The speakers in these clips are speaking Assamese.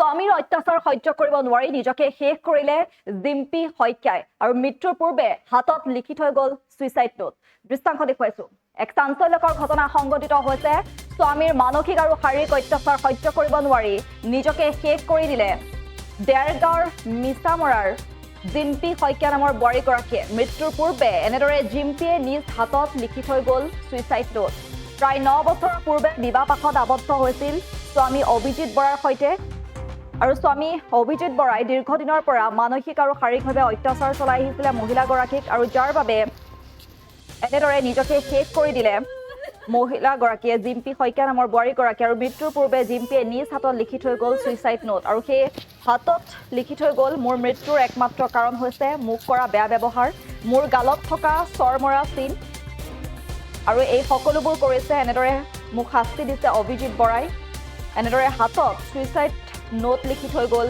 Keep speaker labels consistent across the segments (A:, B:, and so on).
A: স্বামীৰ অত্যাচাৰ সহ্য কৰিব নোৱাৰি নিজকে শেষ কৰিলে জিম্পি শইকীয়াই আৰু মৃত্যুৰ পূৰ্বে হাতত লিখি থৈ গ'ল সুইচাইড নোট। দৃশ্যাংশ দেখুৱাইছো। এক চাঞ্চল্যকৰ ঘটনা সংঘটিত হৈছে। স্বামীৰ মানসিক আৰু শাৰীৰিক অত্যাচাৰ সহ্য কৰিব নোৱাৰি নিজকে শেষ কৰি দিলে দেৰগাঁৱৰ মিছামৰাৰ জিম্পি শইকীয়া নামৰ বোৱাৰীগৰাকীয়ে। মৃত্যুৰ পূৰ্বে এনেদৰে জিম্পিয়ে নিজ হাতত লিখি থৈ গ'ল সুইচাইড নোট। প্ৰায় 9 বছৰৰ পূৰ্বে বিবাহপাশত আবদ্ধ হৈছিল স্বামী অভিজিত বৰাৰ সৈতে। আৰু স্বামী অভিজিত বৰাই দীৰ্ঘদিনৰ পৰা মানসিক আৰু শাৰীৰিকভাৱে অত্যাচাৰ চলাই আহিছিলে মহিলাগৰাকীক, আৰু যাৰ বাবে এনেদৰে নিজকে শেষ কৰি দিলে মহিলাগৰাকীয়ে জিম্পি শইকীয়া নামৰ বোৱাৰীগৰাকী। আৰু মৃত্যুৰ পূৰ্বে জিম্পিয়ে নিজ হাতত লিখি থৈ গ'ল সুইচাইড নোট, আৰু সেই হাতত লিখি থৈ গ'ল মোৰ মৃত্যুৰ একমাত্ৰ কাৰণ হৈছে মোক কৰা বেয়া ব্যৱহাৰ, মোৰ গালত থকা চৰমৰা চিন, আৰু এই সকলোবোৰ কৰিছে এনেদৰে মোক শাস্তি দিছে অভিজিত বৰাই। এনেদৰে হাতত সুইচাইড নোট লিখি থৈ গ'ল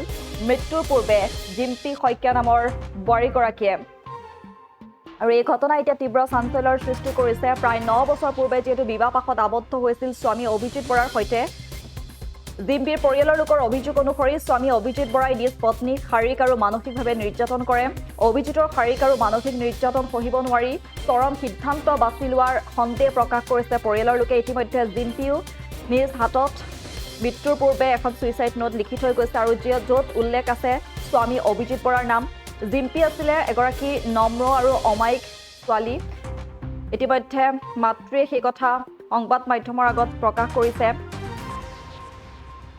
A: মৃত্যুৰ পূৰ্বে জিম্পি শইকীয়া নামৰ বোৱাৰীগৰাকীয়ে। আৰু এই ঘটনা এতিয়া তীব্ৰ চাঞ্চল্যৰ সৃষ্টি কৰিছে। প্ৰায় 9 বছৰ পূৰ্বে যিহেতু বিবাহপাশত আবদ্ধ হৈছিল স্বামী অভিজিত বৰাৰ সৈতে, জিম্পিৰ পৰিয়ালৰ লোকৰ অভিযোগ অনুসৰি স্বামী অভিজিত বৰাই নিজ পত্নীক শাৰীৰিক আৰু মানসিকভাৱে নিৰ্যাতন কৰে। অভিজিতৰ শাৰীৰিক আৰু মানসিক নিৰ্যাতন সহিব নোৱাৰি চৰম সিদ্ধান্ত বাছি লোৱাৰ সন্দেহ প্ৰকাশ কৰিছে পৰিয়ালৰ লোকে। ইতিমধ্যে জিম্পিও নিজ হাতত মৃত্যুৰ পূৰ্বে এখন সুইচাইড নোট লিখি থৈ গৈছে, আৰু য'ত উল্লেখ আছে স্বামী অভিজিত বৰাৰ নাম। জিম্পি আছিলে এগৰাকী নম্ৰ আৰু অমায়িক ছোৱালী। ইতিমধ্যে মাতৃয়ে সেই কথা সংবাদ মাধ্যমৰ আগত প্ৰকাশ কৰিছে।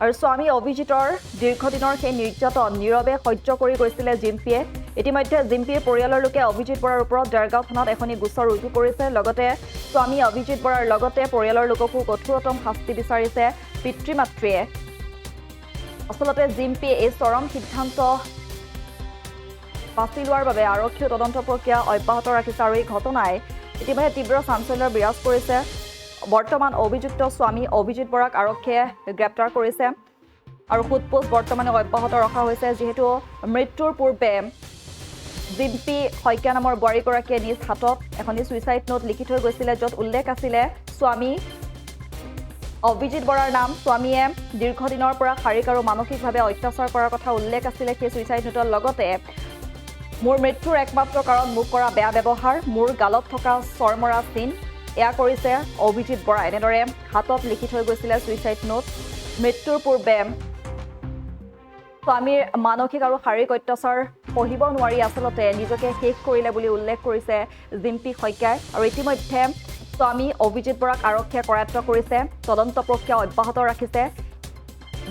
A: আৰু স্বামী অভিজিতৰ দীৰ্ঘদিনৰ সেই নিৰ্যাতন নীৰৱে সহ্য কৰি গৈছিলে জিম্পিয়ে। ইতিমধ্যে জিম্পিৰ পৰিয়ালৰ লোকে অভিজিত বৰাৰ ওপৰত দেৰগাঁও থানাত এখনি গোচৰ ৰুজু কৰিছে। লগতে স্বামী অভিজিত বৰাৰ লগতে পৰিয়ালৰ লোককো কঠোৰতম শাস্তি বিচাৰিছে পিতৃ মাতৃয়ে। আচলতে জিম্পিয়ে এই চৰম সিদ্ধান্ত বাছি লোৱাৰ বাবে আৰক্ষীয়ে তদন্ত প্ৰক্ৰিয়া অব্যাহত ৰাখিছে, আৰু এই ঘটনাই ইতিমধ্যে তীব্ৰ চাঞ্চল্যৰ বিৰাজ কৰিছে। বৰ্তমান অভিযুক্ত স্বামী অভিজিত বৰাক আৰক্ষীয়ে গ্ৰেপ্তাৰ কৰিছে, আৰু সোধপোছ বৰ্তমানে অব্যাহত ৰখা হৈছে। যিহেতু মৃত্যুৰ পূৰ্বে জিম্পি শইকীয়া নামৰ বোৱাৰীগৰাকীয়ে নিজ হাতত এখনি সুইচাইড নোট লিখি থৈ গৈছিলে, য'ত উল্লেখ আছিলে স্বামী অভিজিত বৰাৰ নাম। স্বামীয়ে দীৰ্ঘদিনৰ পৰা শাৰীৰিক আৰু মানসিকভাৱে অত্যাচাৰ কৰাৰ কথা উল্লেখ আছিলে সেই সুইচাইড নোটৰ। লগতে মোৰ মৃত্যুৰ একমাত্ৰ কাৰণ মোক কৰা বেয়া ব্যৱহাৰ, মোৰ গালত থকা চৰমৰা চিন, এয়া কৰিছে অভিজিত বৰা। এনেদৰে হাতত লিখি থৈ গৈছিলে সুইচাইড নোট। মৃত্যুৰ পূৰ্বে স্বামীৰ মানসিক আৰু শাৰীৰিক অত্যাচাৰ সহিব নোৱাৰি আচলতে নিজকে শেষ কৰিলে বুলি উল্লেখ কৰিছে জিম্পি শইকীয়াই। আৰু ইতিমধ্যে স্বামী অভিজিত বৰাক আৰক্ষীয়ে কৰায়ত্ব কৰিছে, তদন্ত প্ৰক্ৰিয়া অব্যাহত ৰাখিছে।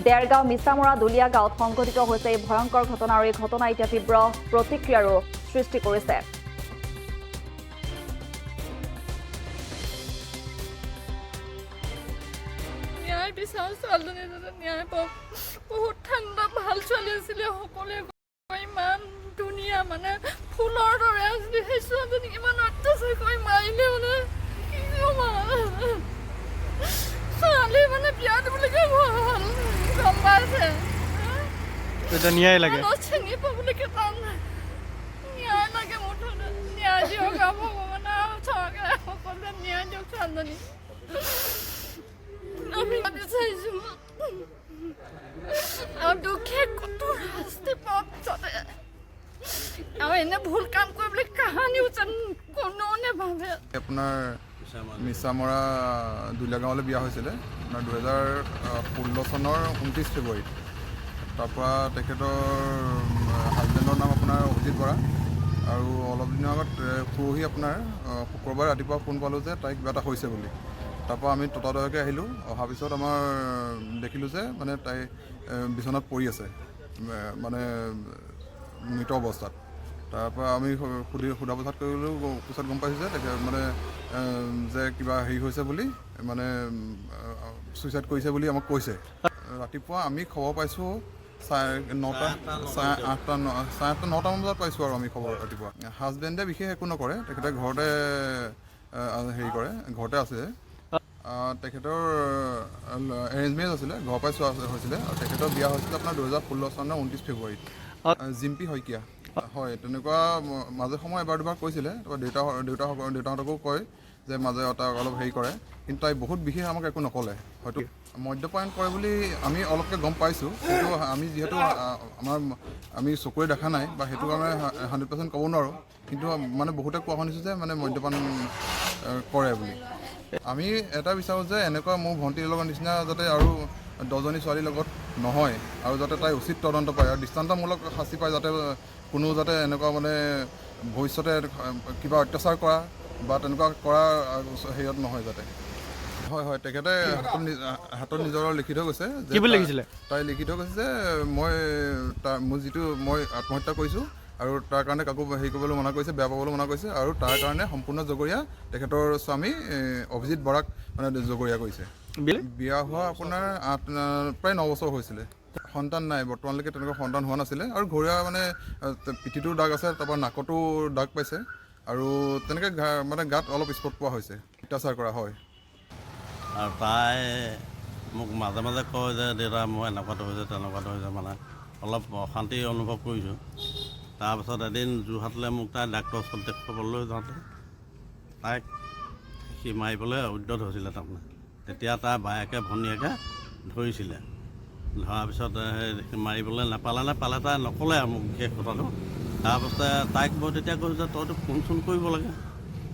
A: দেৰগাঁও মিছামৰা দুলীয়া গাঁৱত সংঘটিত হৈছে এই ভয়ংকৰ ঘটনা, আৰু এই ঘটনা এতিয়া তীব্ৰ প্ৰতিক্ৰিয়াৰো সৃষ্টি কৰিছে।
B: ন্যায় বিচাৰ ছোৱালীজনী যাতে ন্যায় পাওক। বহুত ঠাণ্ডা ভাল ছোৱালী আছিলে, সকলোৱে ইমান ধুনীয়া মানে ফুলৰ দৰে আছিলে। সেই ছোৱালীজনীক ইমান অত্যাচাৰ কৰি মাৰিলে মানে কি ক'ম ছোৱালী মানে বিয়া দিবলৈকে ভাল গম পাইছে।
C: ন্যায় লাগে
B: চিনি পাবলৈকে টান। ন্যায় লাগে মুঠতে ন্যায় দিয়ক ভগৱানে, আৰু চৰকাৰে সকলোৱে ন্যায় দিয়ক ছোৱালীজনী। আমি বিচাৰিছো আৰু দুখীয়া কঠোৰ শাস্তি পাওক যাতে, আৰু এনে ভুল কাম কৰিবলৈ কাহানিও যেন কোনেও নেভাবে।
D: আপোনাৰ মিছামৰা দুলীয়া গাঁৱলৈ বিয়া হৈছিলে আপোনাৰ 2016 চনৰ 29 ফেব্ৰুৱাৰীত। তাৰপৰা তেখেতৰ হাজবেণ্ডৰ নাম আপোনাৰ অভিজিত বৰা, আৰু অলপ দিনৰ আগত পৰহি আপোনাৰ শুক্ৰবাৰ ৰাতিপুৱা ফোন পালোঁ যে তাইক কিবা এটা হৈছে বুলি। তাৰপৰা আমি ততাতৈয়াকৈ আহিলোঁ। অহাৰ পিছত আমাৰ দেখিলোঁ যে মানে তাই বিচনাত পৰি আছে মানে মৃত অৱস্থাত। তাৰপৰা আমি সোধা পোছাত কৰিলোঁ, পিছত গম পাইছোঁ যে তেখেত মানে যে কিবা হেৰি হৈছে বুলি, মানে ছুইচাইড কৰিছে বুলি আমাক কৈছে। ৰাতিপুৱা আমি খবৰ পাইছোঁ চাৰে 9মান বজাত পাইছোঁ, আৰু আমি খবৰ ৰাতিপুৱা। হাজবেণ্ডে বিশেষ একো নকৰে, তেখেতে ঘৰতে হেৰি কৰে, ঘৰতে আছে। তেখেতৰ এৰেঞ্জ মেৰেজ আছিলে, ঘৰৰ পৰাই চোৱা হৈছিলে, আৰু তেখেতৰ বিয়া হৈছিলে আপোনাৰ 2016 চনৰ 29 ফেব্ৰুৱাৰীত। জিম্পি শইকীয়া হয়। তেনেকুৱা মাজে সময়ে এবাৰ দুবাৰ কৈছিলে, তাৰপৰা দেউতাহঁতকো কয় যে মাজে তাক অলপ হেৰি কৰে, কিন্তু তাই বহুত বিশেষ আমাক একো নক'লে। হয়তো মদ্যপান কৰে বুলি আমি অলপকৈ গম পাইছোঁ, কিন্তু আমি যিহেতু আমি চকুৰে দেখা নাই বা সেইটো কাৰণে 100% ক'ব নোৱাৰোঁ, কিন্তু মানে বহুতে কোৱা শুনিছোঁ যে মানে মদ্যপান কৰে বুলি। আমি এটা বিচাৰোঁ যে এনেকুৱা মোৰ ভণ্টিৰ লগত নিচিনা যাতে আৰু 10জনী ছোৱালীৰ লগত নহয়, আৰু যাতে তাই উচিত তদন্ত পায় আৰু দৃষ্টান্তমূলক শাস্তি পায়, যাতে কোনো যাতে এনেকুৱা মানে ভৱিষ্যতে কিবা অত্যাচাৰ কৰা বা তেনেকুৱা কৰা হেৰিয়ত নহয় যাতে। হয়, তেখেতে হাতত নিজৰ লিখি থৈ গৈছে
C: কি বুলি লিখিছিলে?
D: তাই লিখি থৈ গৈছে যে মই আত্মহত্যা কৰিছোঁ আৰু তাৰ কাৰণে কাকো হেৰি কৰিবলৈ মনা কৰিছে, বেয়া পাবলৈ মনা কৰিছে, আৰু তাৰ কাৰণে সম্পূৰ্ণ জগৰীয়া তেখেতৰ স্বামী অভিজিত বৰাক মানে জগৰীয়া কৰিছে। বিয়া হোৱা আপোনাৰ প্ৰায় 9 বছৰ হৈছিলে। সন্তান নাই বৰ্তমানলৈকে, তেনেকুৱা সন্তান হোৱা নাছিলে, আৰু ঘৰুৱা মানে পিঠিটোৰ দাগ আছে, তাৰপৰা নাকতো দাগ পাইছে, আৰু তেনেকৈ মানে গাত অলপ স্পট পোৱা হৈছে, অত্যাচাৰ কৰা হয়।
E: আৰু তাই মোক মাজে মাজে কয় যে দেউতা মই এনেকুৱাটো হৈছে তেনেকুৱাটো হৈছে, মানে অলপ অশান্তি অনুভৱ কৰিছোঁ। তাৰপিছত এদিন যোৰহাটলৈ মোক তাই ডাক্তৰৰ ওচৰত দেখুৱাবলৈ যাওঁতে তাইক সি মাৰিবলৈ উদ্যত হৈছিলে তাৰমানে। তেতিয়া তাৰ বায়েকে ভনীয়েকে ধৰিছিলে, ধৰাৰ পিছত সেই মাৰিবলৈ নাপালে তাই নক'লে আৰু মোক বিশেষ কথাটো। তাৰপাছতে তাইক মই তেতিয়া কৈছোঁ যে তইতো ফোন চোন কৰিব লাগে,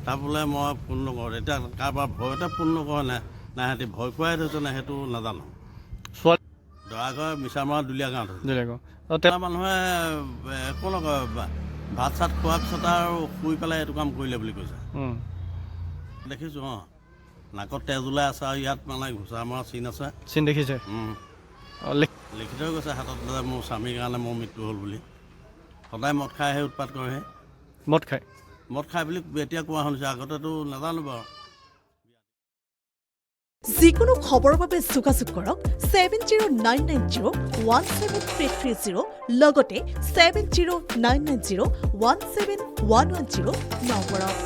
E: তাৰ বোলে মই ফোন নকৰোঁ। এতিয়া কাৰোবাৰ ভয়তে ফোন নকৰে নে সিহঁতি ভয় খুৱাই থৈছে নে সেইটো নাজানো। দৰাঘৰ মিছামৰা দুলীয়া গাঁৱত মানুহে একো নকয়, ভাত চাত খোৱাৰ পিছত আৰু শুই পেলাই এইটো কাম কৰিলে বুলি কৈছে। দেখিছোঁ নাকত তেজ ওলাই আছে, আৰু ইয়াত মানে ঘোচা মৰা চিন আছে,
C: চিন দেখিছে?
E: লিখি থৈ গৈছে হাতত যে মোৰ স্বামীৰ কাৰণে মোৰ মৃত্যু হ'ল বুলি। সদায় মদ খাইহে উৎপাত কৰেহে। মদ খাই বুলি এতিয়া কোৱা শুনিছে, আগতেতো নাজানো বাৰু।
F: যিকোনো খবৰৰ বাবে যোগাযোগ কৰক 7099017330 লগতে 7099017110 নম্বৰত।